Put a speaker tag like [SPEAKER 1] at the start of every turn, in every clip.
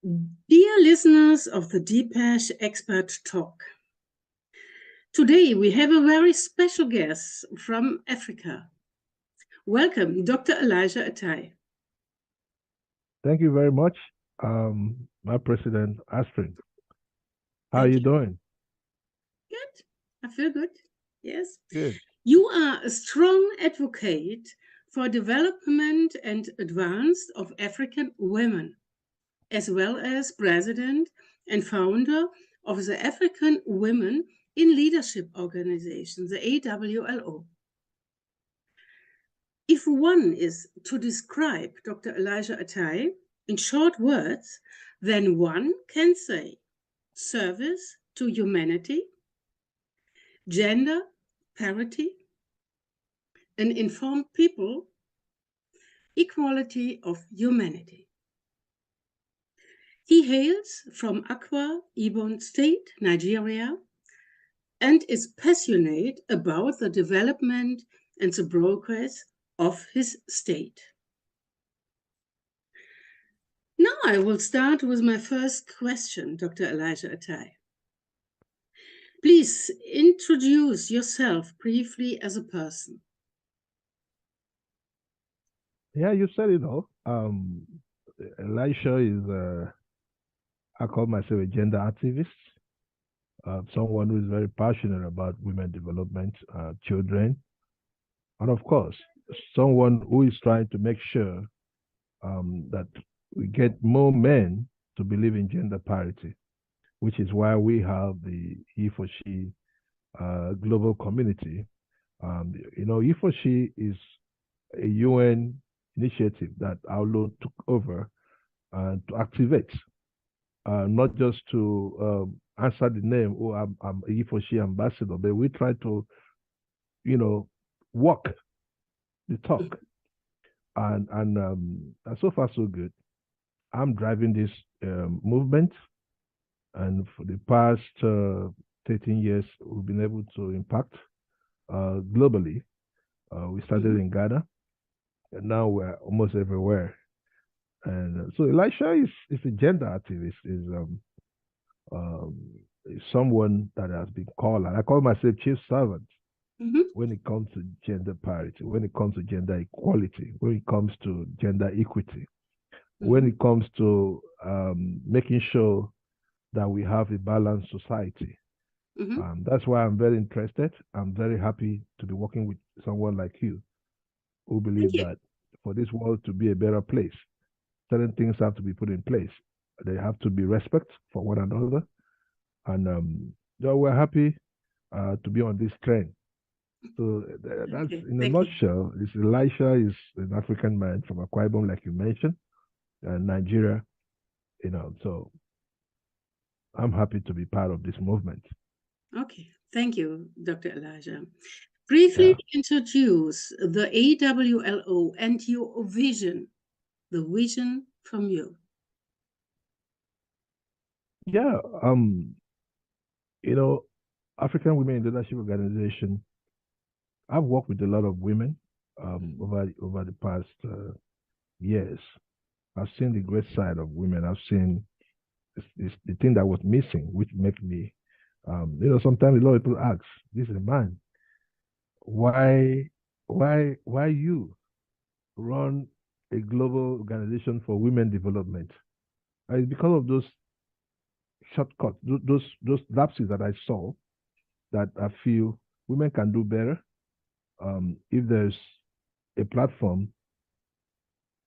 [SPEAKER 1] Dear listeners of the DIPSESH Expert Talk, today we have a very special guest from Africa. Welcome, Dr. Elisha Attai.
[SPEAKER 2] Thank you very much, my President Astrid. How are you doing?
[SPEAKER 1] Good. I feel good. Yes.
[SPEAKER 2] Good.
[SPEAKER 1] You are a strong advocate for development and advance of African women, as well as president and founder of the African Women in Leadership Organization, the AWLO. If one is to describe Dr. Elisha Attai in short words, then one can say service to humanity, gender parity, an informed people, equality of humanity. He hails from Akwa Ibom State, Nigeria, and is passionate about the development and the progress of his state. Now I will start with my first question, Dr. Elisha Attai. Please introduce yourself briefly as a person.
[SPEAKER 2] Yeah, you said it all. Elisha is, I call myself a gender activist, someone who is very passionate about women development, children, and of course, someone who is trying to make sure that we get more men to believe in gender parity, which is why we have the He for She global community. He for She is a UN initiative that AWLO took over to activate, not just to answer the name, oh, I'm a He for She ambassador, but we try to, walk the talk. And so far, so good. I'm driving this movement. And for the past 13 years, we've been able to impact globally. We started in Ghana, and now we're almost everywhere. And so Elisha is a gender activist, is someone that has been called, and I call myself chief servant when it comes to gender parity, when it comes to gender equality, when it comes to gender equity, when it comes to making sure that we have a balanced society. That's why I'm very interested. I'm very happy to be working with someone like you who believes that for this world to be a better place, certain things have to be put in place. There have to be respect for one another. And we're happy to be on this train. So that's in a nutshell. Elisha is an African man from Akwa Ibom, like you mentioned, Nigeria. So I'm happy to be part of this movement.
[SPEAKER 1] Okay, thank you, Dr. Elisha. Briefly introduce the AWLO and your vision, the vision from you.
[SPEAKER 2] Yeah, African Women in Leadership Organization. I've worked with a lot of women over the past years. I've seen the great side of women. I've seen the thing that was missing, which make me, sometimes a lot of people ask, this is a man, why you run a global organization for women development? It's because of those shortcuts, those lapses that I saw, that I feel women can do better if there's a platform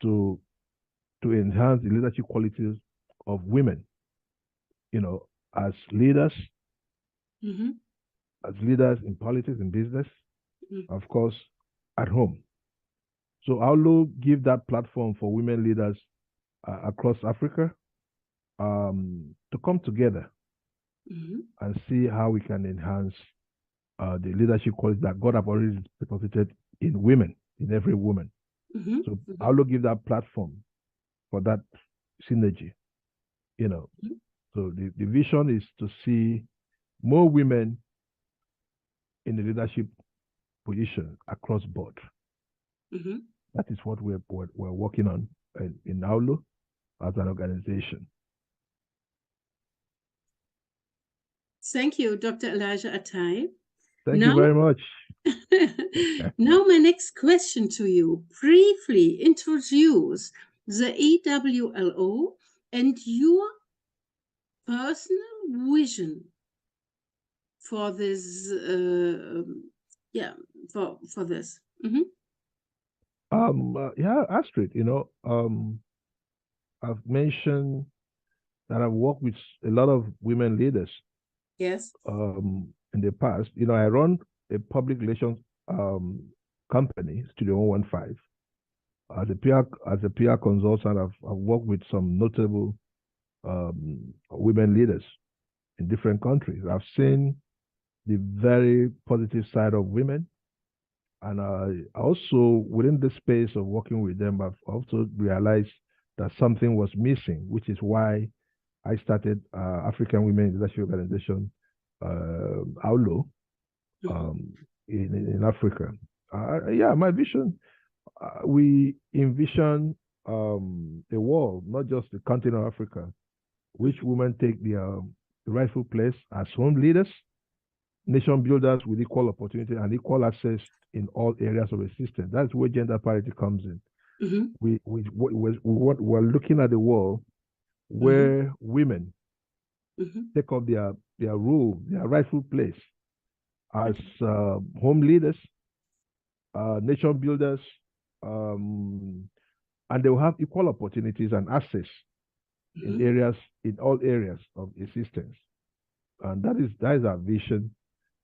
[SPEAKER 2] to enhance the leadership qualities of women, as leaders, as leaders in politics and business, of course, at home. So AWLO give that platform for women leaders across Africa to come together and see how we can enhance the leadership qualities that God have already deposited in women, in every woman. So AWLO give that platform for that synergy, So the vision is to see more women in the leadership position across board. That is what we're working on in AWLO as an organization.
[SPEAKER 1] Thank you, Dr. Elisha Attai.
[SPEAKER 2] Thank you very much.
[SPEAKER 1] Now, my next question to you. Briefly introduce the AWLO and your personal vision for this. For this.
[SPEAKER 2] Yeah, Astrid, I've mentioned that I've worked with a lot of women leaders.
[SPEAKER 1] Yes.
[SPEAKER 2] In the past, I run a public relations company, Studio 115. As a PR consultant, I've worked with some notable women leaders in different countries. I've seen the very positive side of women, and I also, within the space of working with them, I've also realized that something was missing, which is why I started African Women Leadership Organization, AWLO, in Africa. Yeah, my vision, we envision a world, not just the continent of Africa, which women take their rightful place as home leaders, nation builders with equal opportunity and equal access in all areas of existence. That's where gender parity comes in. We're looking at the world where women take up their role, their rightful place as home leaders, nation builders, and they will have equal opportunities and access in all areas of existence. And that is our vision,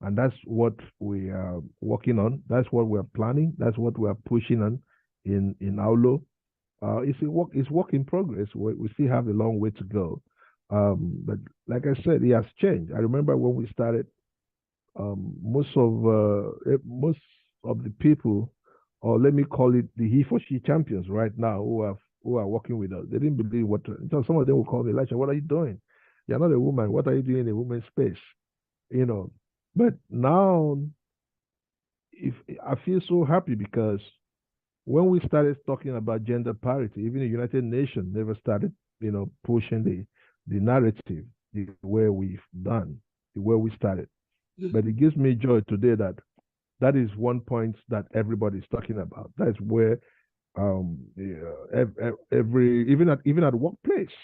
[SPEAKER 2] and that's what we are working on. That's what we're planning. That's what we're pushing on in AWLO. It's work in progress. We still have a long way to go. But like I said, it has changed. I remember when we started, most of the people, or let me call it the he for she champions right now who are working with us, they didn't believe some of them will call me, Elisha, what are you doing? You're not a woman. What are you doing in a woman's space? But now I feel so happy because when we started talking about gender parity, even the United Nations never started, pushing the narrative the way we've done, the way we started. But it gives me joy today that is one point that everybody's talking about. That's where even at workplace,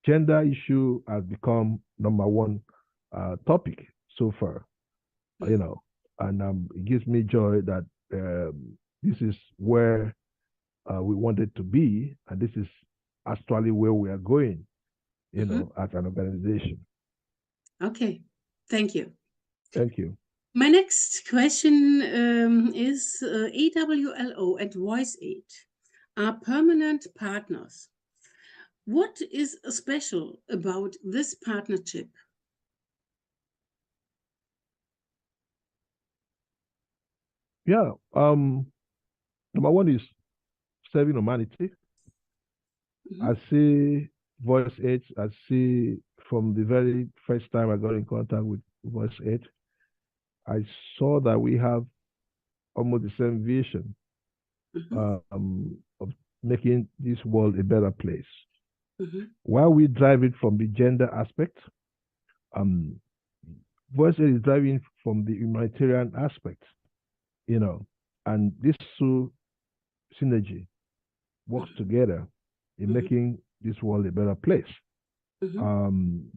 [SPEAKER 2] gender issue has become number one topic so far, and it gives me joy that this is where we wanted to be, and this is actually where we are going, as an organization.
[SPEAKER 1] Okay, thank you.
[SPEAKER 2] Thank you.
[SPEAKER 1] My next question is AWLO and Voice8 are permanent partners. What is special about this partnership?
[SPEAKER 2] Yeah, number one is serving humanity. I see Voice8. I see from the very first time I got in contact with Voice8, I saw that we have almost the same vision of making this world a better place. While we drive it from the gender aspect, Voice8 is driving from the humanitarian aspect, and this two synergy works together in making this world a better place.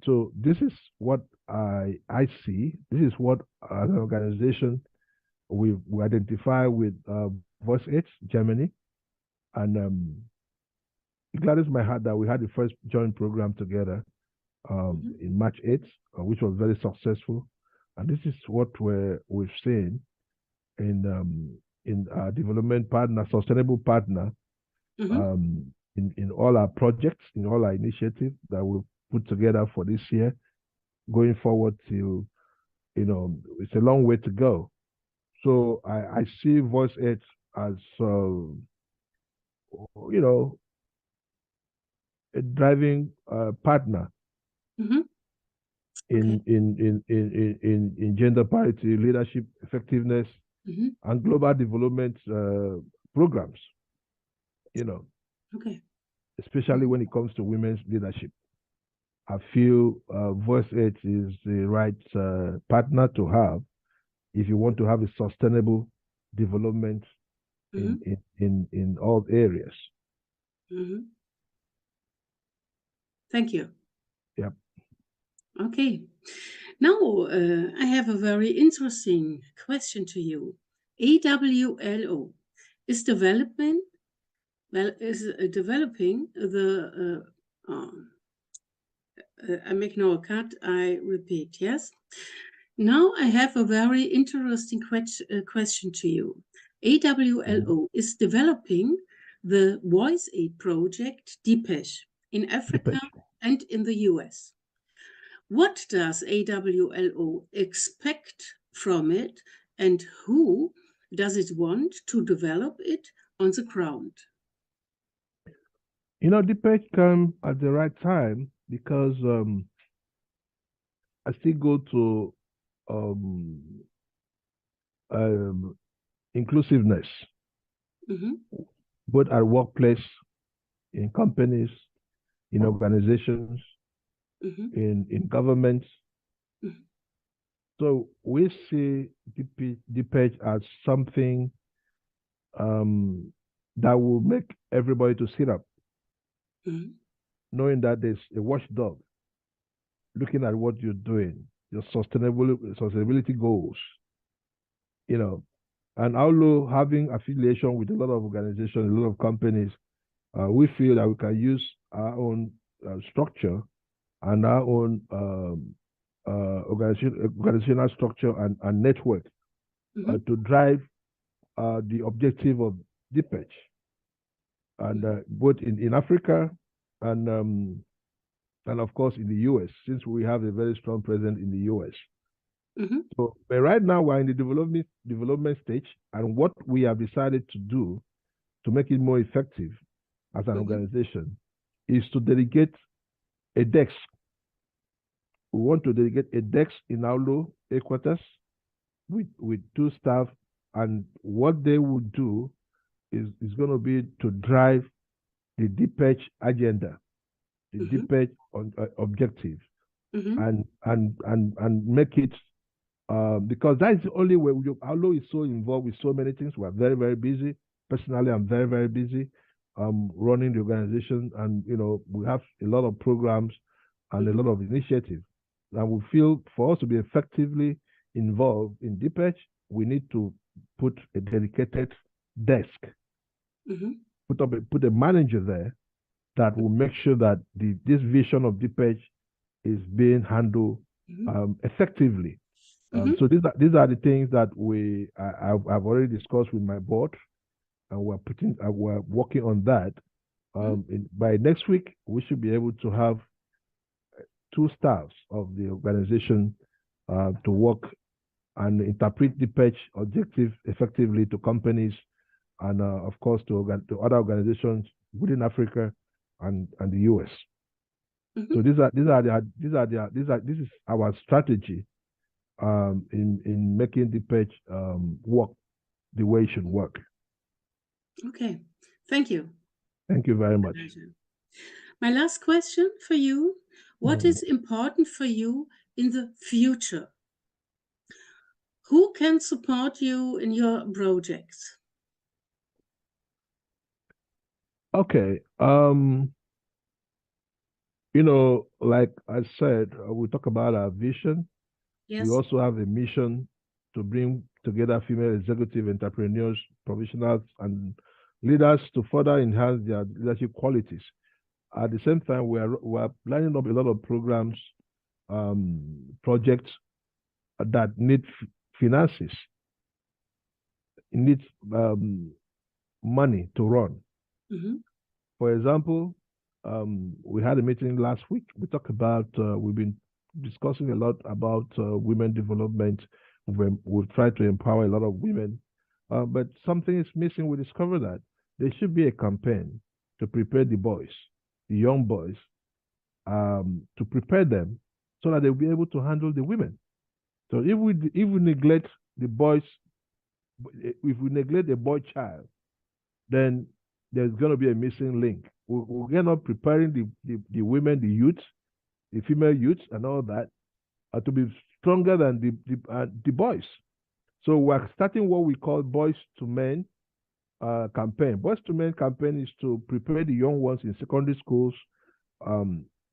[SPEAKER 2] So this is what I see. This is what, as an organization, we identify with Voice8 Germany, and it gladdens my heart that we had the first joint program together in March 8th, which was very successful. And this is what we've seen in our development partner, sustainable partner, in all our projects, in all our initiatives that we've put together for this year, going forward to, it's a long way to go. So I see Voice8 as, a driving partner in gender parity, leadership, effectiveness, and global development programs, especially when it comes to women's leadership. I feel Voice 8 is the right partner to have if you want to have a sustainable development in all areas.
[SPEAKER 1] Thank you.
[SPEAKER 2] Yep.
[SPEAKER 1] Okay. Now I have a very interesting question to you. AWLO is developing the. I make no cut. I repeat. Yes. Now I have a very interesting question to you. AWLO is developing the Voice 8 project DIPSESH in Africa and in the US. What does AWLO expect from it, and who does it want to develop it on the ground?
[SPEAKER 2] You know, DIPSESH came at the right time because I still go to inclusiveness, both at workplace, in companies, in organizations, in governments. So we see DIPSESH as something that will make everybody to sit up, knowing that there's a watchdog looking at what you're doing, your sustainability goals, you know. And although having affiliation with a lot of organizations, a lot of companies, we feel that we can use our own structure and our own organizational structure and network to drive the objective of DIPSESH, and both in Africa and of course in the US, since we have a very strong presence in the US. So, but right now we're in the development stage, and what we have decided to do to make it more effective as an organization is to dedicate a desk. We want to dedicate a desk in AWLO headquarters with 2 staff, and what they will do is going to be to drive the DIPSESH agenda, the DIPSESH objective, and make it because that is the only way. AWLO is so involved with so many things. We are very, very busy. Personally, I'm very, very busy running the organization, and you know, we have a lot of programs and a lot of initiatives. And we feel for us to be effectively involved in DIPSESH, we need to put a dedicated desk, put a manager there that will make sure that this vision of DIPSESH is being handled effectively. So these are the things that I've already discussed with my board, and we're working on that. By next week, we should be able to have 2 staffs of the organization to work and interpret DIPSESH objective effectively to companies and of course to other organizations within Africa and the US. So this is our strategy in making DIPSESH work the way it should work.
[SPEAKER 1] Okay, thank you.
[SPEAKER 2] Thank you very much.
[SPEAKER 1] My last question for you: what is important for you in the future? Who can support you in your projects?
[SPEAKER 2] Okay. You know, like I said, we talk about our vision. Yes. We also have a mission to bring together female executive entrepreneurs, professionals, and leaders to further enhance their leadership qualities. At the same time, we are lining up a lot of programs, projects that need finances. It needs money to run. For example, we had a meeting last week. We talked about, we've been discussing a lot about women development. We've tried to empower a lot of women, but something is missing. We discovered that there should be a campaign to prepare the boys, the young boys, to prepare them so that they'll be able to handle the women. So if we neglect the boys, if we neglect a boy child, then there's going to be a missing link. We're not preparing the women, the youth, the female youths and all that, to be stronger than the boys. So we're starting what we call Boys to Men campaign. Boys to Men campaign is to prepare the young ones in secondary schools,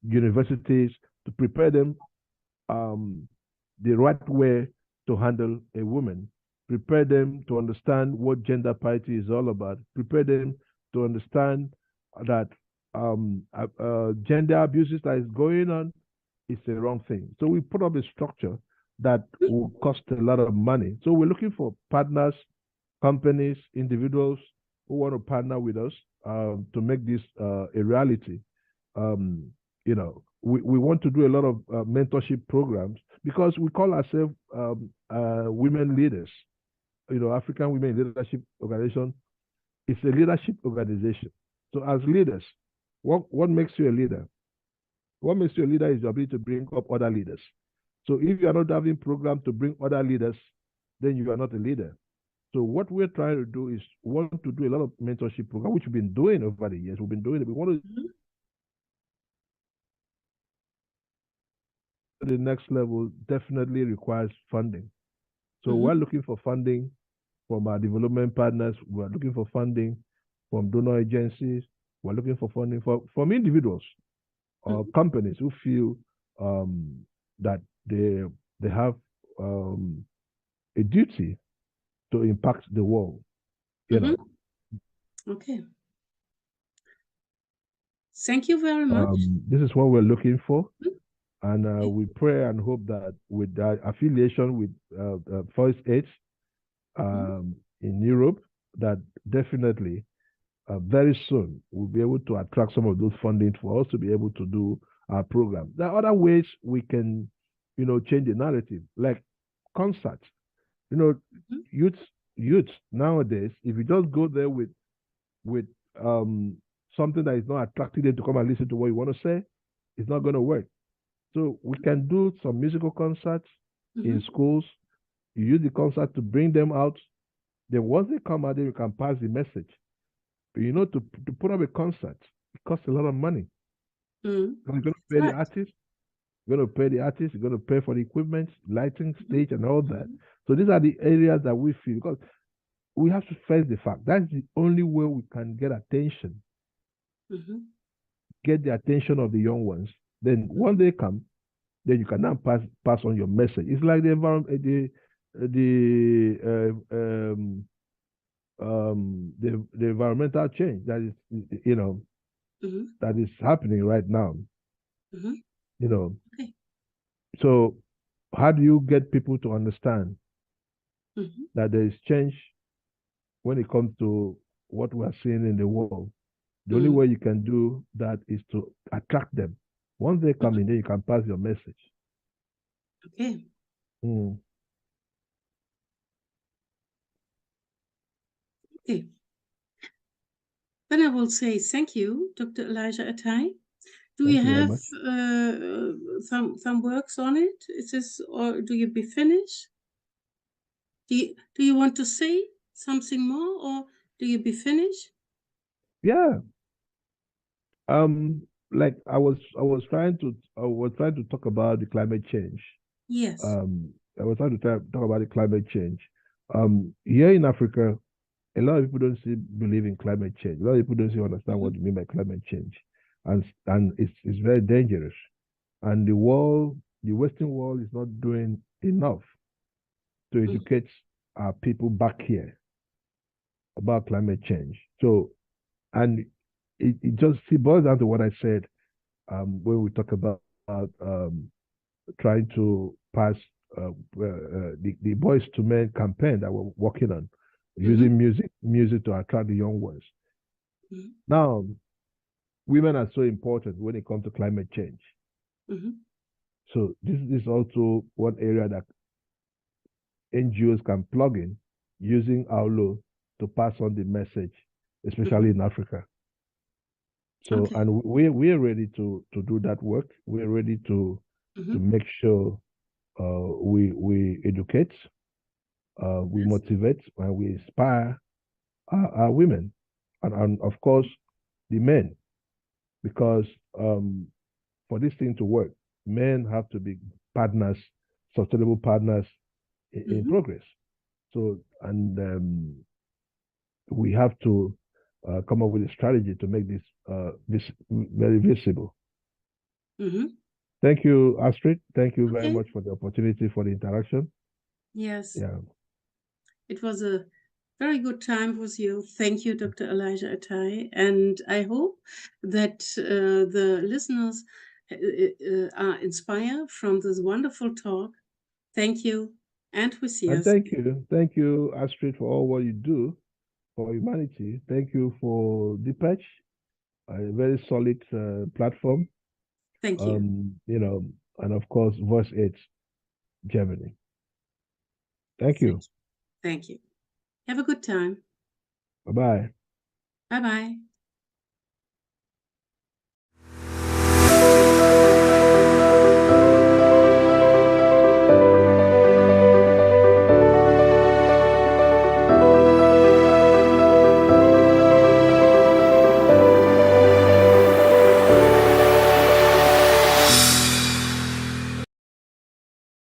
[SPEAKER 2] universities, to prepare them the right way to handle a woman, prepare them to understand what gender parity is all about, prepare them to understand that gender abuses that is going on is the wrong thing. So we put up a structure that will cost a lot of money. So we're looking for partners, companies, individuals who want to partner with us to make this a reality. You know, we want to do a lot of mentorship programs because we call ourselves women leaders. You know, African Women Leadership Organization is a leadership organization. So as leaders, what makes you a leader? What makes you a leader is your ability to bring up other leaders. So if you are not having program to bring other leaders, then you are not a leader. So what we're trying to do is we want to do a lot of mentorship program, which we've been doing over the years. We've been doing it. We want to the next level definitely requires funding. So we're looking for funding from our development partners. We're looking for funding from donor agencies. We're looking for funding from individuals or companies who feel that they have a duty to impact the world. You know.
[SPEAKER 1] Okay. Thank you very much.
[SPEAKER 2] This is what we're looking for. And we pray and hope that with that affiliation with First Aids in Europe, that definitely very soon we'll be able to attract some of those funding for us to be able to do our program. There are other ways we can, you know, change the narrative, like concerts. You know, youths nowadays, if you just go there with something that is not attracting them to come and listen to what you want to say, it's not going to work. So we can do some musical concerts in schools. You use the concert to bring them out. Then once they come out, then you can pass the message. But you know, to put up a concert, it costs a lot of money. You're going to pay the artist. You're going to pay the artist. You're going to pay for the equipment, lighting, stage, and all that. So these are the areas that we feel, because we have to face the fact that's the only way we can get attention. Get the attention of the young ones. Then when they come, then you can now pass on your message. It's like the environmental change that is, you know, that is happening right now. You know, so how do you get people to understand that there is change when it comes to what we are seeing in the world? The only way you can do that is to attract them. Once they come in, then you can pass your message.
[SPEAKER 1] Okay. Okay. Then I will say thank you, Dr. Elisha Attai. Do you have some works on it? Is this, or do you be finished? Do you want to say something more, or do you be finished?
[SPEAKER 2] Yeah. Like I was trying to talk about the climate change.
[SPEAKER 1] Yes.
[SPEAKER 2] I was trying to talk about the climate change. Here in Africa, a lot of people don't believe in climate change. A lot of people don't understand what you mean by climate change, and it's very dangerous. And the Western world is not doing enough to educate our people back here about climate change. So, and it just boils down to what I said when we talk about trying to pass the Boys to Men campaign that we're working on, using music to attract the young ones. Now, women are so important when it comes to climate change. So this is also one area that NGOs can plug in using AWLO to pass on the message, especially in Africa. So, and we're ready to do that work. We're ready to make sure we educate, we motivate, and we inspire our women, and of course the men, because for this thing to work, men have to be partners, sustainable partners in progress. So, and we have to come up with a strategy to make this very visible. Thank you, Astrid. Thank you very much for the opportunity for the interaction.
[SPEAKER 1] Yes.
[SPEAKER 2] Yeah.
[SPEAKER 1] It was a very good time with you. Thank you, Dr. Elisha Attai. And I hope that the listeners are inspired from this wonderful talk. Thank you. And we see
[SPEAKER 2] and
[SPEAKER 1] us.
[SPEAKER 2] Thank you, Astrid, for all what you do for humanity. Thank you for DIPSESH, a very solid platform.
[SPEAKER 1] Thank you.
[SPEAKER 2] You know, and of course, Voice 8 Germany. Thank you.
[SPEAKER 1] Thank you. Have a good time.
[SPEAKER 2] Bye-bye.
[SPEAKER 1] Bye-bye.